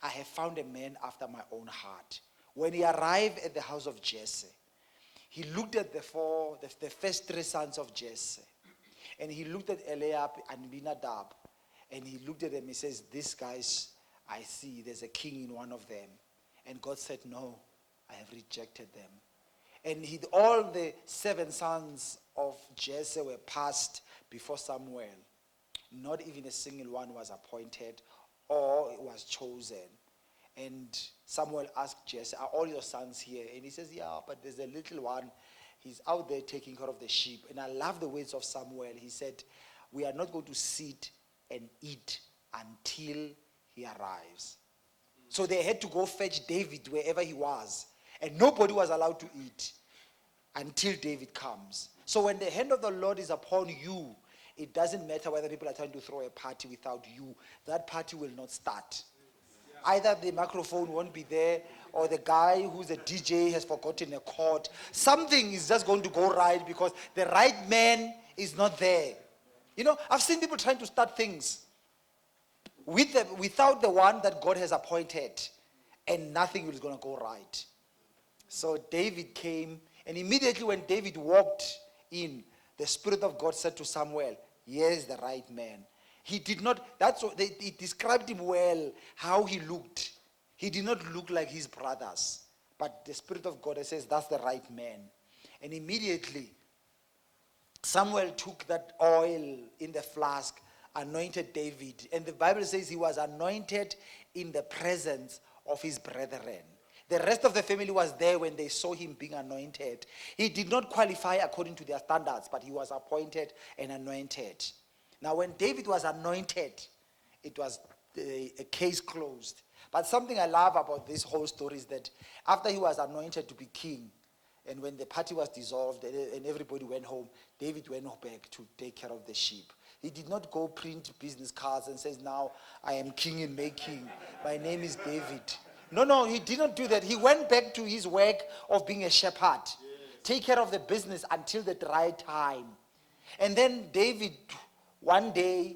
I have found a man after my own heart. When he arrived at the house of Jesse, he looked at the first three sons of Jesse. And he looked at Eliab and Abinadab. And he looked at them. He says, these guys, I see there's a king in one of them. And God said, no, I have rejected them. And all the 7 sons of Jesse were passed before Samuel. Not even a single one was appointed or was chosen. And Samuel asked Jesse, are all your sons here? And he says, yeah, but there's a little one. He's out there taking care of the sheep. And I love the words of Samuel. He said, we are not going to sit and eat until he arrives. So they had to go fetch David wherever he was. And nobody was allowed to eat until David comes. So when the hand of the Lord is upon you, it doesn't matter whether people are trying to throw a party without you. That party will not start. Either the microphone won't be there, or the guy who's a DJ has forgotten a chord. Something is just going to go right because the right man is not there. You know, I've seen people trying to start things without the one that God has appointed, and nothing is going to go right. So David came, and immediately when David walked in, the Spirit of God said to Samuel, here's the right man. He did not, he described him well, how he looked. He did not look like his brothers. But the Spirit of God says, that's the right man. And immediately, Samuel took that oil in the flask, anointed David. And the Bible says he was anointed in the presence of his brethren. The rest of the family was there when they saw him being anointed. He did not qualify according to their standards, but he was appointed and anointed. Now, when David was anointed, it was a case closed. But something I love about this whole story is that after he was anointed to be king, and when the party was dissolved and everybody went home, David went back to take care of the sheep. He did not go print business cards and says, now I am king in making. My name is David. No, he did not do that. He went back to his work of being a shepherd. Yes. Take care of the business until the right time. And then David, one day,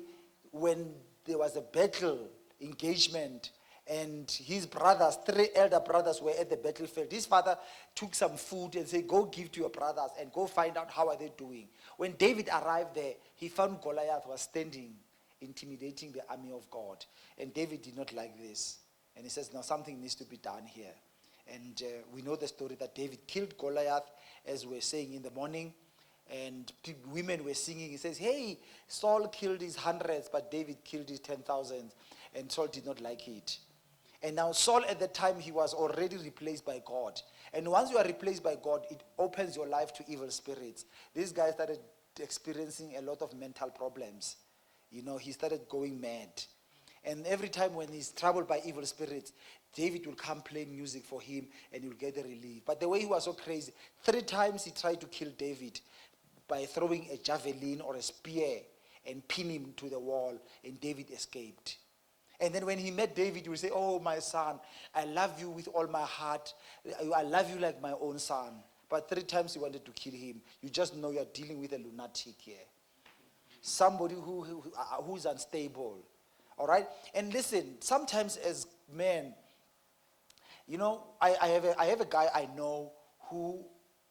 when there was a battle engagement, and his brothers, 3 elder brothers were at the battlefield. His father took some food and said, go give to your brothers and go find out how are they doing. When David arrived there, he found Goliath was standing, intimidating the army of God. And David did not like this. And he says, now something needs to be done here. And we know the story that David killed Goliath, as we're saying in the morning. And women were singing. He says, hey, Saul killed his hundreds, but David killed his 10,000. And Saul did not like it. And now Saul at the time, he was already replaced by God. And once you are replaced by God, it opens your life to evil spirits. This guy started experiencing a lot of mental problems. You know, he started going mad. And every time when he's troubled by evil spirits, David will come play music for him and he'll get a relief. But the way he was so crazy, 3 times he tried to kill David by throwing a javelin or a spear and pin him to the wall, and David escaped. And then when he met David, he would say, oh, my son, I love you with all my heart. I love you like my own son. But 3 times he wanted to kill him. You just know you're dealing with a lunatic here. Somebody who's unstable. All right? And listen, sometimes as men, you know, I have a guy I know who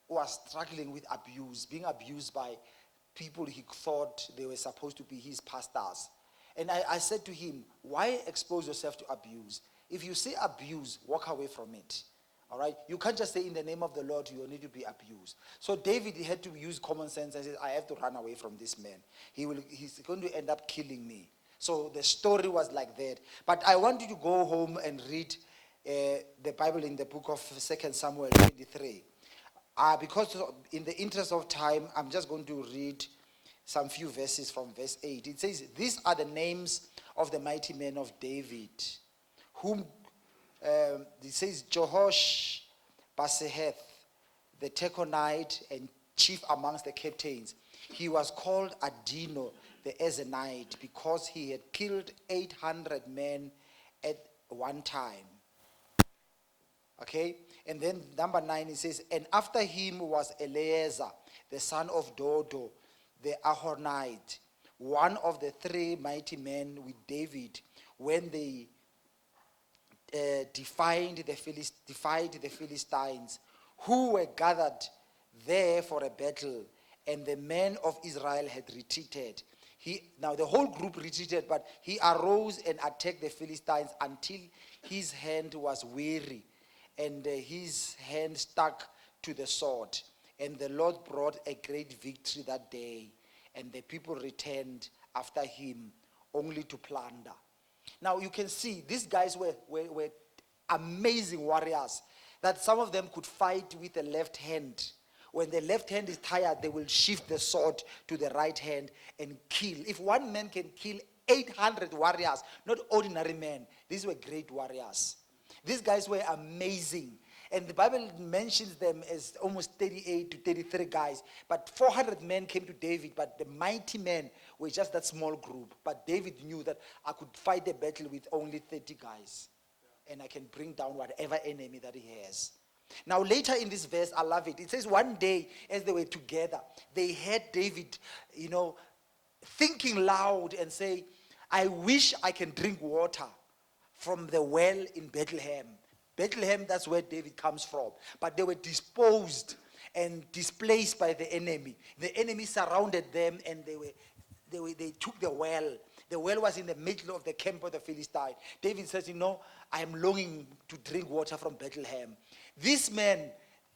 was struggling with abuse, being abused by people he thought they were supposed to be his pastors. And I said to him, why expose yourself to abuse? If you say abuse, walk away from it. All right? You can't just say in the name of the Lord, you need to be abused. So David had to use common sense and say, I have to run away from this man. He's going to end up killing me. So the story was like that. But I want you to go home and read the Bible in the book of 2 Samuel 23. Because in the interest of time, I'm just going to read some few verses from verse 8. It says, these are the names of the mighty men of David, whom, it says, Jehosh Baseheth, the Tekonite and chief amongst the captains. He was called Adino, the Ezanite, because he had killed 800 men at one time. Okay? And then number 9, it says, and after him was Eleazar, the son of Dodo, the Ahornite, one of the 3 mighty men with David, when they defied the Philistines, who were gathered there for a battle, and the men of Israel had retreated. Now the whole group retreated, but he arose and attacked the Philistines until his hand was weary, and his hand stuck to the sword. And the Lord brought a great victory that day, and the people returned after him only to plunder. Now you can see these guys were amazing warriors, that some of them could fight with the left hand. When the left hand is tired, they will shift the sword to the right hand and kill. If one man can kill 800 warriors, not ordinary men, these were great warriors. These guys were amazing. And the Bible mentions them as almost 38 to 33 guys. But 400 men came to David, but the mighty men were just that small group. But David knew that I could fight the battle with only 30 guys. And I can bring down whatever enemy that he has. Now later in this verse, I love it. It says one day as they were together, they heard David, thinking loud and say, I wish I can drink water from the well in Bethlehem. Bethlehem, that's where David comes from. But they were disposed and displaced by the enemy. The enemy surrounded them, and they took the well. The well was in the middle of the camp of the Philistine. David says, I am longing to drink water from Bethlehem. These men,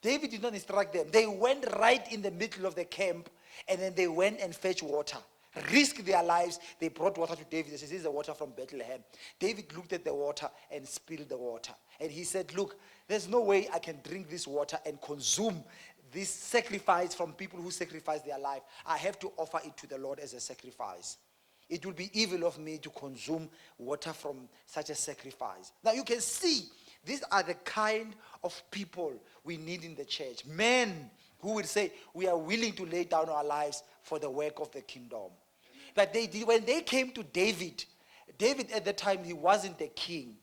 David did not instruct them. They went right in the middle of the camp, and then they went and fetched water. Risked their lives. They brought water to David. They said, this is the water from Bethlehem. David looked at the water and spilled the water. And he said, look, there's no way I can drink this water and consume this sacrifice from people who sacrifice their life. I have to offer it to the Lord as a sacrifice. It will be evil of me to consume water from such a sacrifice. Now you can see, these are the kind of people we need in the church. Men who will say, we are willing to lay down our lives for the work of the kingdom. But when they came to David at the time, he wasn't the king.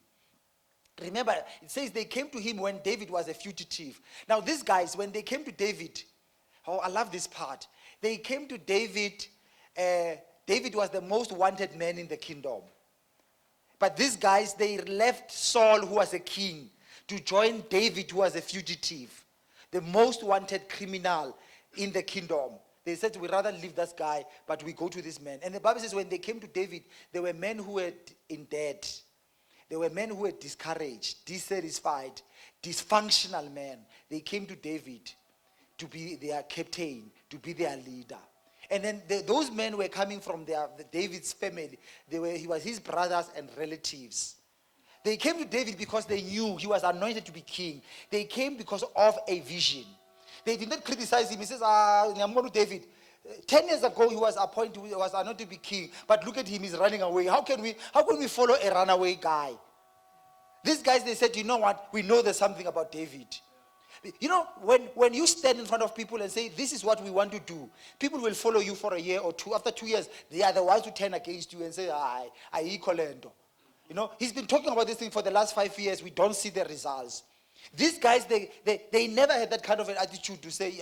Remember, it says they came to him when David was a fugitive. Now these guys, when they came to David, I love this part. They came to David, David was the most wanted man in the kingdom. But these guys, they left Saul, who was a king, to join David, who was a fugitive, the most wanted criminal in the kingdom. They said, we'd rather leave this guy, but we go to this man. And the Bible says when they came to David, there were men who were in debt. There were men who were discouraged, dissatisfied, dysfunctional men. They came to David to be their captain, to be their leader. And then those men were coming from David's family. He was his brothers and relatives. They came to David because they knew he was anointed to be king. They came because of a vision. They did not criticize him. He says, I'm going to David. 10 years ago, he was anointed to be king. But look at him, he's running away. How can we follow a runaway guy? These guys, they said, you know what? We know there's something about David. When you stand in front of people and say, this is what we want to do, people will follow you for a year or two. After 2 years, they are the ones who turn against you and say, I equalento. He's been talking about this thing for the last 5 years. We don't see the results. These guys, they never had that kind of an attitude to say,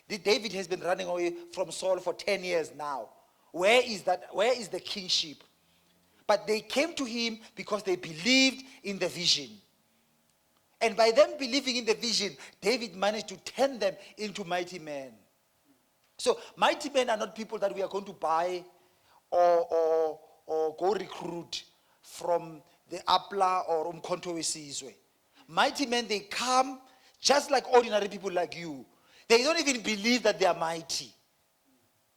David has been running away from Saul for 10 years now. Where is the kingship? But they came to him because they believed in the vision. And by them believing in the vision, David managed to turn them into mighty men. So mighty men are not people that we are going to buy or go recruit from the Apla or Umkhonto Wesizwe. Mighty men, they come just like ordinary people like you. They don't even believe that they are mighty.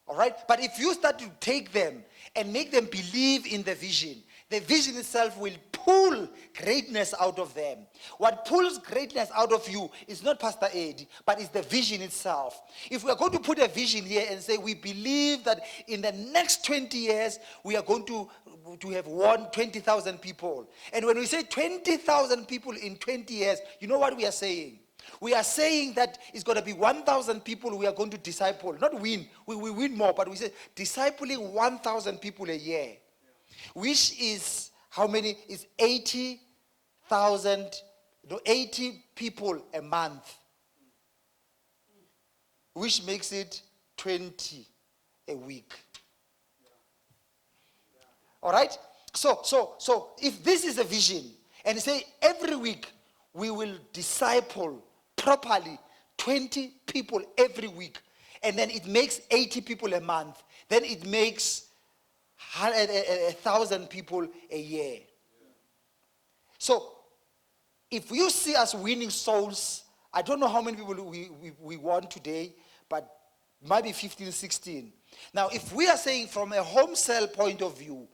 All right? But if you start to take them and make them believe in the vision itself will pull greatness out of them. What pulls greatness out of you is not Pastor Ed, but it's the vision itself. If we are going to put a vision here and say we believe that in the next 20 years we are going to have won 20,000 people. And when we say 20,000 people in 20 years, you know what we are saying? We are saying that it's going to be 1,000 people we are going to disciple. Not win. We win more, but we say discipling 1,000 people a year. Which is, how many? Is 80,000, 80 people a month. Which makes it 20 a week. All right? So if this is a vision, And he said, every week we will disciple properly 20 people every week. And then it makes 80 people a month. Then it makes 1,000 people a year. So, if you see us winning souls, I don't know how many people we won today, but maybe 15, 16. Now, if we are saying from a home cell point of view,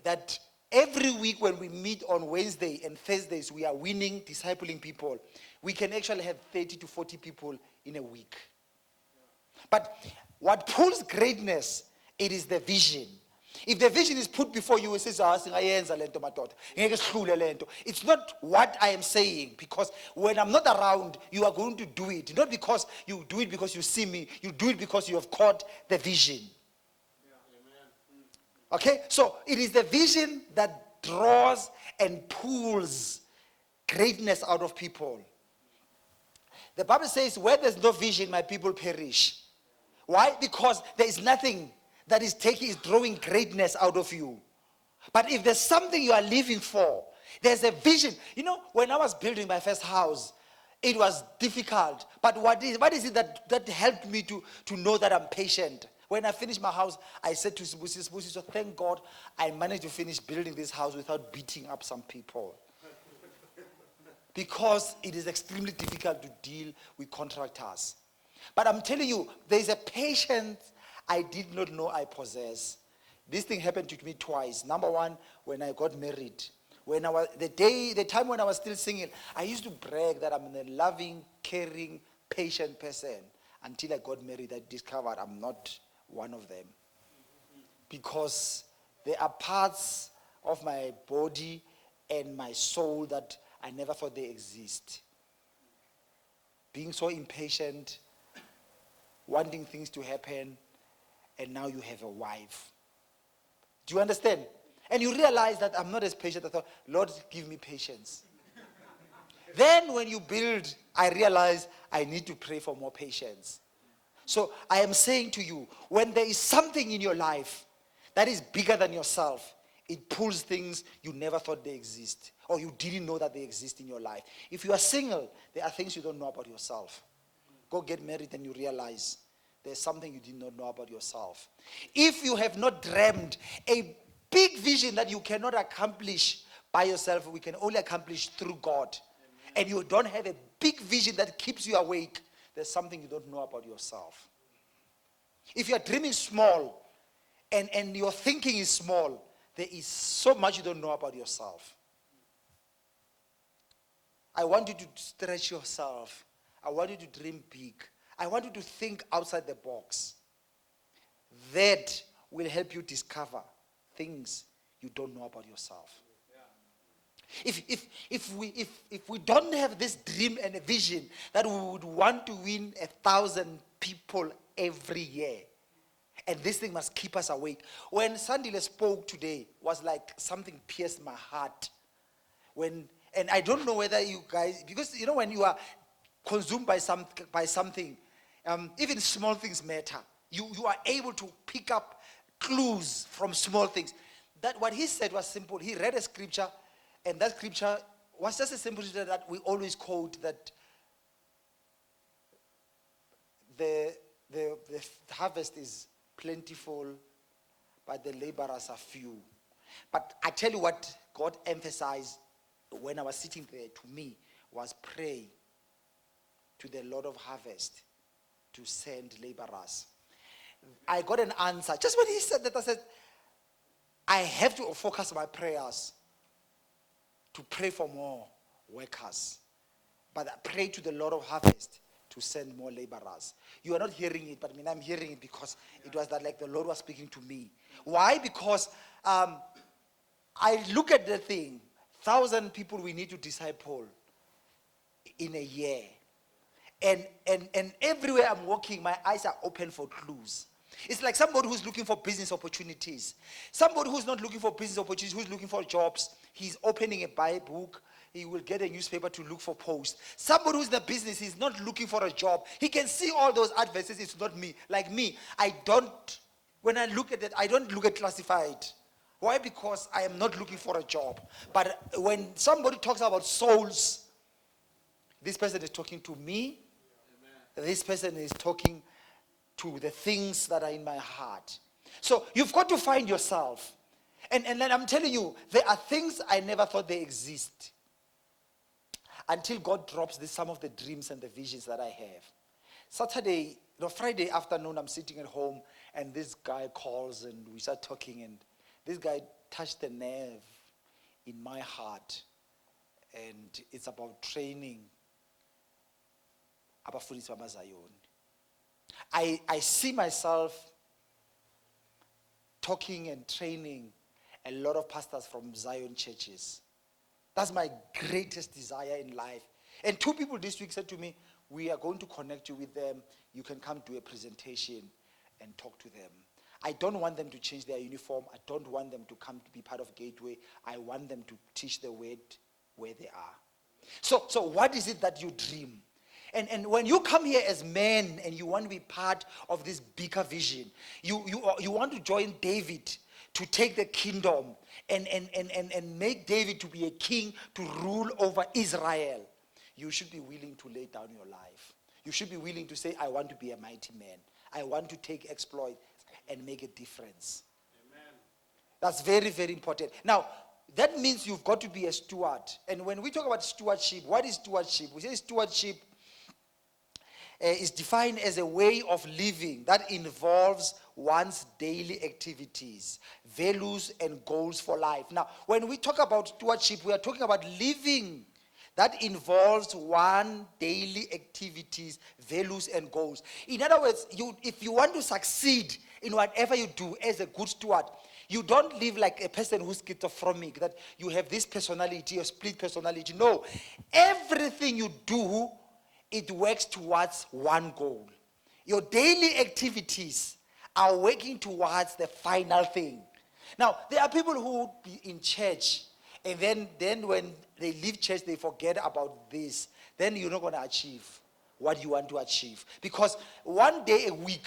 that every week when we meet on Wednesday and Thursdays, we are winning, discipling people, we can actually have 30 to 40 people in a week. But what pulls greatness, it is the vision. If the vision is put before you, it says, it's not what I am saying, because when I'm not around, you are going to do it. Not because you do it because you see me, you do it because you have caught the vision. Okay, so it is the vision that draws and pulls greatness out of people. The Bible says, where there's no vision, my people perish. Why? Because there is nothing that is drawing greatness out of you. But if there's something you are living for, there's a vision. You know, when I was building my first house, it was difficult. But what is it that helped me to know that I'm patient? When I finished my house, I said to Sibusi, so thank God I managed to finish building this house without beating up some people. Because it is extremely difficult to deal with contractors. But I'm telling you, there's a patience I did not know I possess. This thing happened to me twice. Number one, when I got married. When I was the time when I was still single, I used to brag that I'm a loving, caring, patient person. Until I got married, I discovered I'm not one of them. Because there are parts of my body and my soul that I never thought they exist. Being so impatient, wanting things to happen, and now you have a wife. Do you understand? And you realize that I'm not as patient. I thought, Lord, give me patience. Then when you build, I realize I need to pray for more patience. So I am saying to you, when there is something in your life that is bigger than yourself, it pulls things you never thought they exist, or you didn't know that they exist in your life. If you are single, there are things you don't know about yourself. Go get married and you realize there's something you did not know about yourself. If you have not dreamed a big vision that you cannot accomplish by yourself, we can only accomplish through God. And you don't have a big vision that keeps you awake, there's something you don't know about yourself. If you are dreaming small and your thinking is small, there is so much you don't know about yourself. I want you to stretch yourself. I want you to dream big. I want you to think outside the box. That will help you discover things you don't know about yourself. If we don't have this dream and a vision that we would want to win 1,000 people every year, and this thing must keep us awake. When Sandile spoke today, was like something pierced my heart. And I don't know whether you guys, because you know when you are consumed by something, even small things matter. You are able to pick up clues from small things. That what he said was simple. He read a scripture, and that scripture was just a simple scripture that we always quote, that the harvest is plentiful, but the laborers are few. But I tell you what God emphasized when I was sitting there to me was pray to the Lord of harvest to send laborers. I got an answer. Just when he said that, I said, I have to focus my prayers to pray for more workers. But I pray to the Lord of harvest to send more laborers. You are not hearing it, but I mean, I'm hearing it because it was that like the Lord was speaking to me. Why? Because I look at the thing, 1,000 people we need to disciple in a year. And everywhere I'm walking, my eyes are open for clues. It's like somebody who's looking for business opportunities. Somebody who's not looking for business opportunities, who's looking for jobs. He's opening a Bible book. He will get a newspaper to look for posts. Somebody who's in the business, he's not looking for a job. He can see all those adverts. It's not me. Like me, when I look at it, I don't look at classified. Why? Because I am not looking for a job. But when somebody talks about souls, this person is talking to me. Amen. This person is talking to the things that are in my heart. So you've got to find yourself. And then I'm telling you, there are things I never thought they exist. Until God drops some of the dreams and the visions that I have. Friday afternoon, I'm sitting at home, and this guy calls, and we start talking, and this guy touched the nerve in my heart, and it's about training abafundisi bamaZion. I see myself talking and training a lot of pastors from Zion churches. That's my greatest desire in life. And 2 people this week said to me, we are going to connect you with them. You can come do a presentation and talk to them. I don't want them to change their uniform. I don't want them to come to be part of Gateway. I want them to teach the word where they are. So what is it that you dream? And when you come here as men and you want to be part of this bigger vision, you want to join David to take the kingdom and make David to be a king to rule over Israel, you should be willing to lay down your life. You should be willing to say, I want to be a mighty man. I want to take exploit and make a difference. Amen. That's very, very important. Now, that means you've got to be a steward. And when we talk about stewardship, what is stewardship? We say stewardship is defined as a way of living that involves one's daily activities, values, and goals for life. Now, when we talk about stewardship, we are talking about living that involves one daily activities, values, and goals. In other words, if you want to succeed in whatever you do as a good steward, you don't live like a person who's schizophrenic, that you have this personality or split personality. No, everything you do, it works towards one goal. Your daily activities are working towards the final thing. Now, there are people who be in church, and then when they leave church, they forget about this. Then you're not going to achieve what you want to achieve. Because one day a week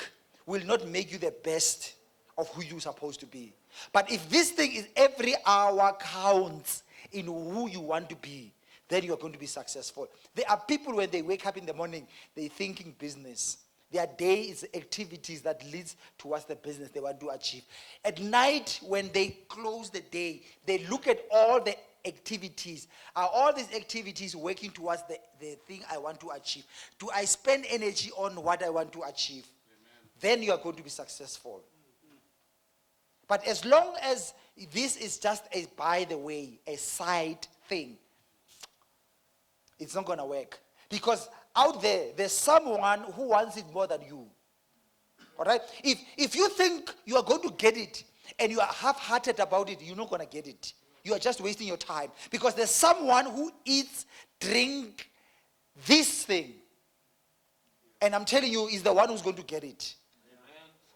will not make you the best of who you're supposed to be. But if this thing is every hour counts in who you want to be, then you're going to be successful. There are people when they wake up in the morning, they're thinking business. Their day is activities that leads towards the business they want to achieve. At night, when they close the day, they look at all the activities. Are all these activities working towards the thing I want to achieve? Do I spend energy on what I want to achieve? Amen. Then you are going to be successful. But as long as this is just a, by the way, a side thing, it's not going to work. Because out there's someone who wants it more than you. All right? If you think you are going to get it and you are half-hearted about it, you're not going to get it. You are just wasting your time. Because there's someone who eats, drink this thing. And I'm telling you, is the one who's going to get it.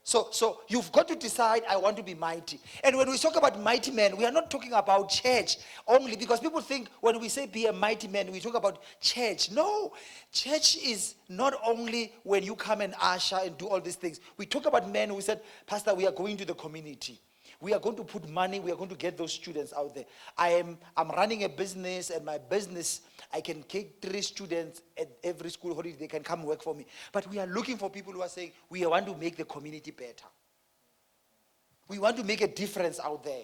So you've got to decide, I want to be mighty. And when we talk about mighty men, we are not talking about church only, because people think when we say be a mighty man, we talk about church. No, church is not only when you come and usher and do all these things. We talk about men who said, Pastor, we are going to the community. We are going to put money, we are going to get those students out there. I'm running a business, and my business, I can take 3 students at every school holiday, they can come work for me. But we are looking for people who are saying, we want to make the community better. We want to make a difference out there.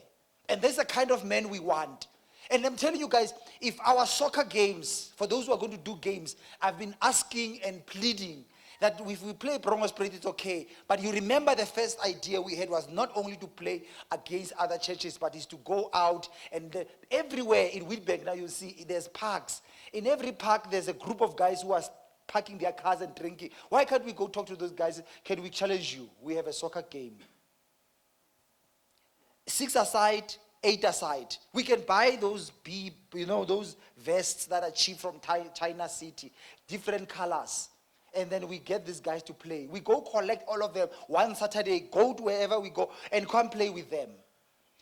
And that's the kind of men we want. And I'm telling you guys, if our soccer games, for those who are going to do games, I've been asking and pleading that if we play Bronco Spirit, it's okay. But you remember the first idea we had was not only to play against other churches, but is to go out and everywhere in Witbank, now you see there's parks. In every park, there's a group of guys who are parking their cars and drinking. Why can't we go talk to those guys? Can we challenge you? We have a soccer game. 6 aside, 8 aside. We can buy those those vests that are cheap from China City, different colors. And then we get these guys to play. We go collect all of them one Saturday, go to wherever we go, and come play with them.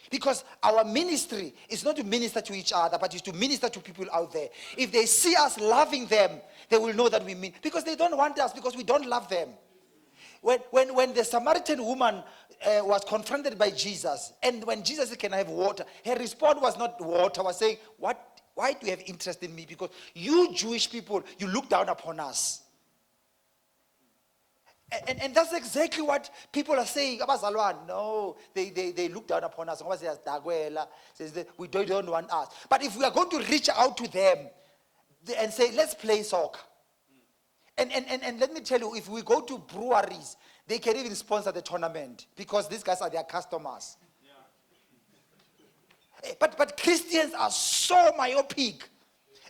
Because our ministry is not to minister to each other, but is to minister to people out there. If they see us loving them, they will know that we mean. Because they don't want us, because we don't love them. When the Samaritan woman was confronted by Jesus, and when Jesus said, "Can I have water?" her response was not water, was saying, why do you have interest in me? Because you Jewish people, you look down upon us. And that's exactly what people are saying. Abazalwane, no, they look down upon us. We don't want us. But if we are going to reach out to them and say, let's play soccer. And let me tell you, if we go to breweries, they can even sponsor the tournament because these guys are their customers. Yeah. But Christians are so myopic,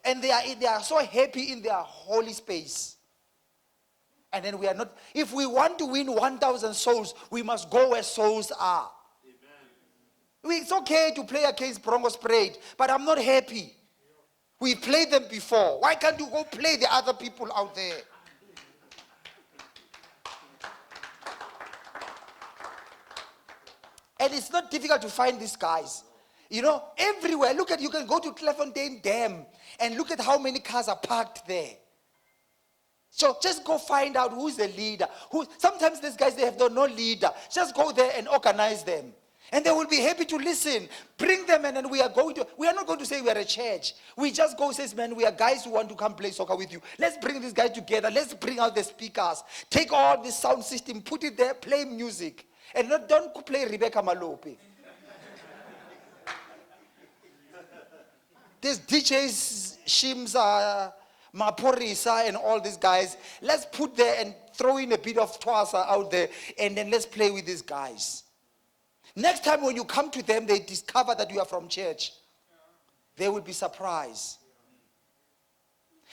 and they are so happy in their holy space. And then we are not. If we want to win 1,000 souls, we must go where souls are. Amen. It's okay to play against Broncos Parade, but I'm not happy. We played them before. Why can't you go play the other people out there? And it's not difficult to find these guys. You know, everywhere. Look at, you can go to Clefontaine Dam and look at how many cars are parked there. So just go find out who's the leader. Sometimes these guys, they have no leader. Just go there and organize them. And they will be happy to listen. Bring them in, and we are not going to say we are a church. We just go say, man, we are guys who want to come play soccer with you. Let's bring these guys together. Let's bring out the speakers. Take all the sound system, put it there, play music. And don't play Rebecca Malope. These DJs, Shimza, Maporisa, and all these guys, let's put there and throw in a bit of Twasa out there, and then let's play with these guys. Next time when you come to them, they discover that you are from church. They will be surprised.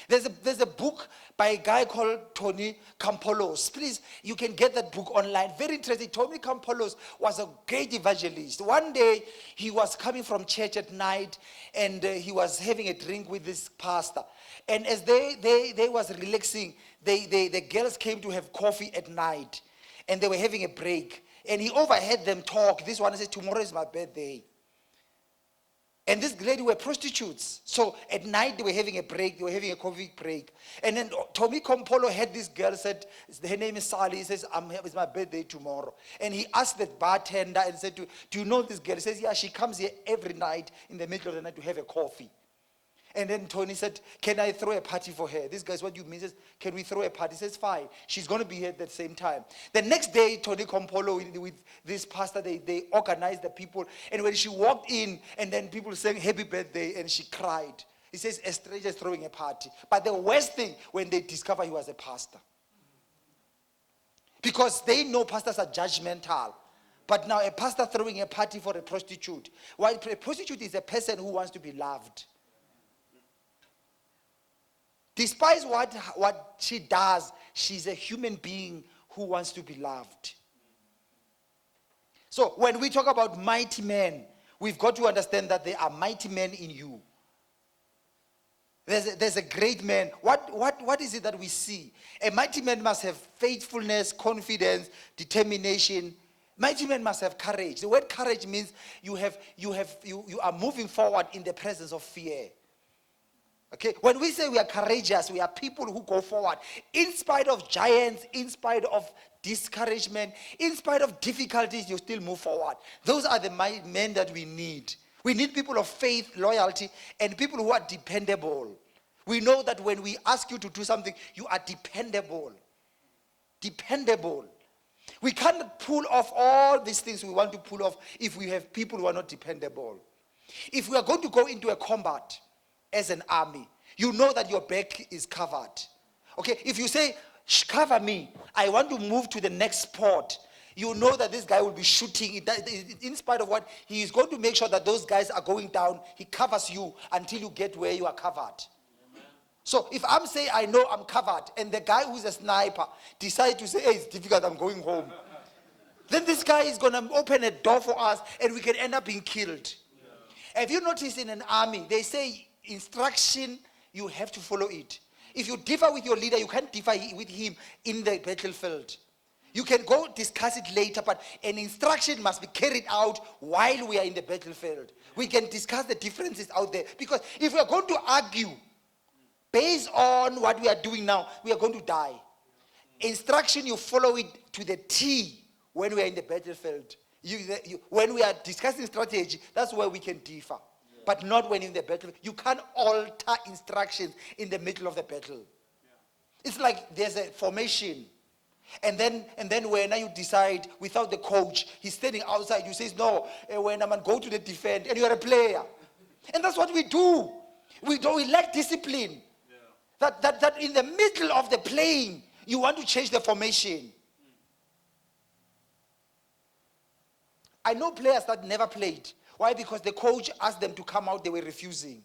There's a book by a guy called Tony Campolos. Please, you can get that book online. Very interesting. Tony Campolos was a great evangelist. One day, he was coming from church at night, and he was having a drink with this pastor. And as they was relaxing, the girls came to have coffee at night, and they were having a break. And he overheard them talk. This one said, tomorrow is my birthday. And this lady were prostitutes. So at night they were having a break. They were having a coffee break. And then Tommy Compolo had this girl, said, her name is Sally. He says, it's my birthday tomorrow. And he asked the bartender and said, do you know this girl? He says, yeah, she comes here every night in the middle of the night to have a coffee. And then Tony said, can I throw a party for her? This guy's, what do you mean? He says, can we throw a party? He says, fine. She's going to be here at the same time. The next day, Tony Compolo with this pastor, they organized the people. And when she walked in, and then people saying, happy birthday, and she cried. He says, a stranger is throwing a party. But the worst thing, when they discover he was a pastor. Because they know pastors are judgmental. But now a pastor throwing a party for a prostitute. While a prostitute is a person who wants to be loved. Despite what she does, she's a human being who wants to be loved. So when we talk about mighty men, we've got to understand that there are mighty men in you. There's a great man. What is it that we see? A mighty man must have faithfulness, confidence, determination. Mighty men must have courage. The word courage means you are moving forward in the presence of fear. Okay, when we say we are courageous, we are people who go forward. In spite of giants, in spite of discouragement, in spite of difficulties, you still move forward. Those are the men that we need. We need people of faith, loyalty, and people who are dependable. We know that when we ask you to do something, you are dependable. Dependable. We can't pull off all these things we want to pull off if we have people who are not dependable. If we are going to go into a combat, as an army, you know that your back is covered. Okay, if you say, cover me, I want to move to the next spot, you know that this guy will be shooting. In spite of what, he is going to make sure that those guys are going down. He covers you until you get where you are covered. Amen. So if I'm saying I know I'm covered, and the guy who's a sniper decides to say, hey, it's difficult, I'm going home, then this guy is going to open a door for us, and we can end up being killed. Yeah. Have you noticed in an army, they say, instruction, you have to follow it. If you differ with your leader, you can't differ with him in the battlefield. You can go discuss it later, but an instruction must be carried out while we are in the battlefield. We can discuss the differences out there. Because if we are going to argue based on what we are doing now, we are going to die. Instruction, you follow it to the T when we are in the battlefield. When we are discussing strategy, that's where we can differ. Yeah. But not when in the battlefield. You can't alter instructions in the middle of the battle. Yeah. It's like there's a formation. And then when you decide without the coach, he's standing outside, you say, no, when I'm going to go to the defense, and you're a player. And that's what we do. We lack discipline. Yeah. That in the middle of the playing, you want to change the formation. I know players that never played. Why? Because the coach asked them to come out, they were refusing.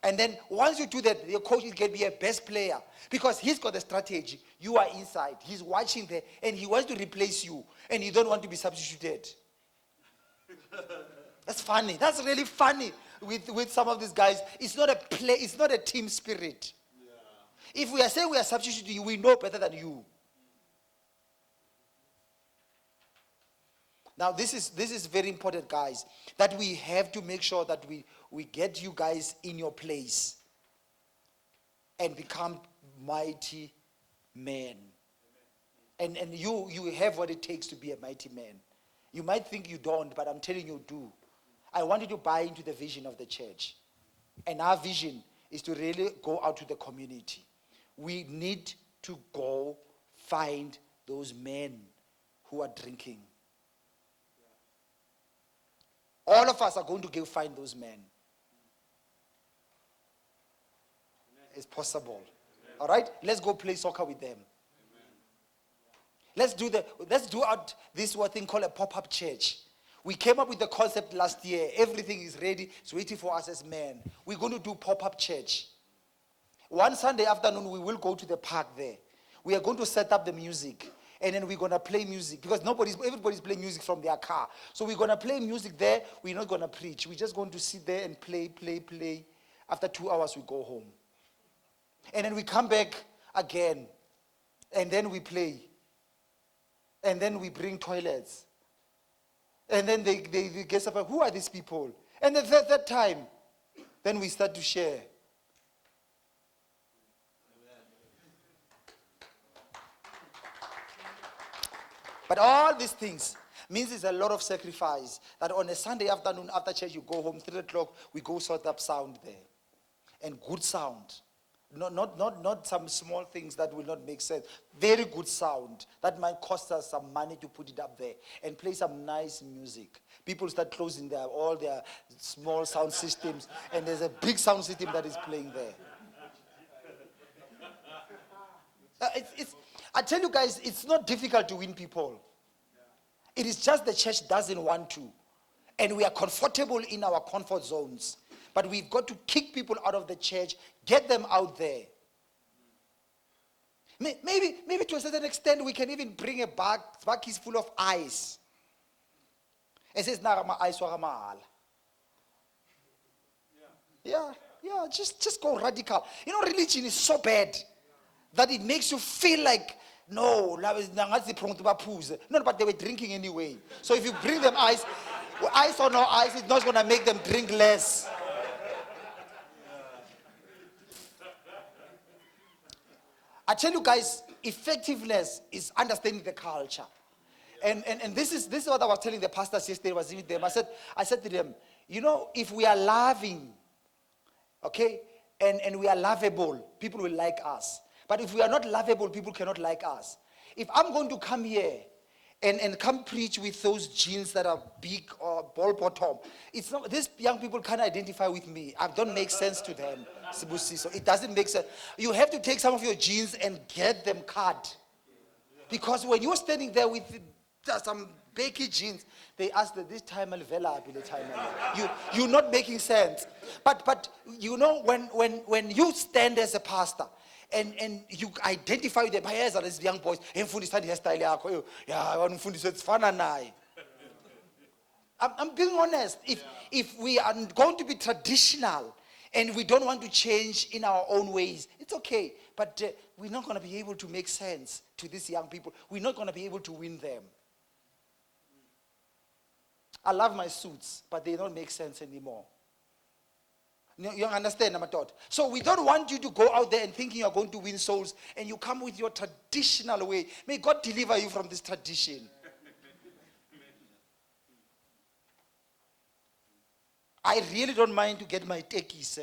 And then once you do that, your coach can be a best player because he's got a strategy. You are inside. He's watching there, and he wants to replace you, and you don't want to be substituted. That's funny. That's really funny with some of these guys. It's not a play. It's not a team spirit. Yeah. If we are saying we are substituting you, we know better than you. Now, this is very important, guys, that we have to make sure that we get you guys in your place and become mighty men. And you have what it takes to be a mighty man. You might think you don't, but I'm telling you do. I want you to buy into the vision of the church. And our vision is to really go out to the community. We need to go find those men who are drinking. All of us are going to go find those men. It's possible. Amen. All right? Let's go play soccer with them. Amen. Let's do out this thing called a pop-up church. We came up with the concept last year. Everything is ready. It's waiting for us as men. We're going to do pop-up church. One Sunday afternoon, we will go to the park there. We are going to set up the music. And then we're going to play music because everybody's playing music from their car. So we're going to play music there. We're not going to preach. We're just going to sit there and play. After 2 hours, we go home. And then we come back again. And then we play. And then we bring toilets. And then they get up, who are these people? And at that time, then we start to share. But all these things means it's a lot of sacrifice. That on a Sunday afternoon after church, you go home, 3 o'clock, we go sort up sound there. And good sound. Not some small things that will not make sense. Very good sound. That might cost us some money to put it up there. And play some nice music. People start closing all their small sound systems. And there's a big sound system that is playing there. I tell you guys, it's not difficult to win people. It is just the church doesn't want to. And we are comfortable in our comfort zones. But we've got to kick people out of the church, get them out there. Maybe to a certain extent, we can even bring a bag is full of ice. It says, ice Yeah, just go radical. You know, religion is so bad that it makes you feel like, no, but they were drinking anyway. So if you bring them ice or no ice, it's not going to make them drink less. I tell you guys, effectiveness is understanding the culture. And this is what I was telling the pastors yesterday. I was with them. I said to them, you know, if we are loving, okay, and we are lovable, people will like us. But if we are not lovable, people cannot like us. If I'm going to come here and come preach with those jeans that are big or ball bottom, it's not, these young people can't identify with me. I don't make sense to them. So it doesn't make sense. You have to take some of your jeans and get them cut. Because when you're standing there with some baggy jeans, they ask that this time you're not making sense. But you know, when you stand as a pastor and you identify with the buyers and these young boys, I'm being honest. If we are going to be traditional and we don't want to change in our own ways, it's okay. But we're not going to be able to make sense to these young people. We're not going to be able to win them. I love my suits, but they don't make sense anymore. You understand, Amatot? So we don't want you to go out there and thinking you're going to win souls and you come with your traditional way. May God deliver you from this tradition. I really don't mind to get my techies.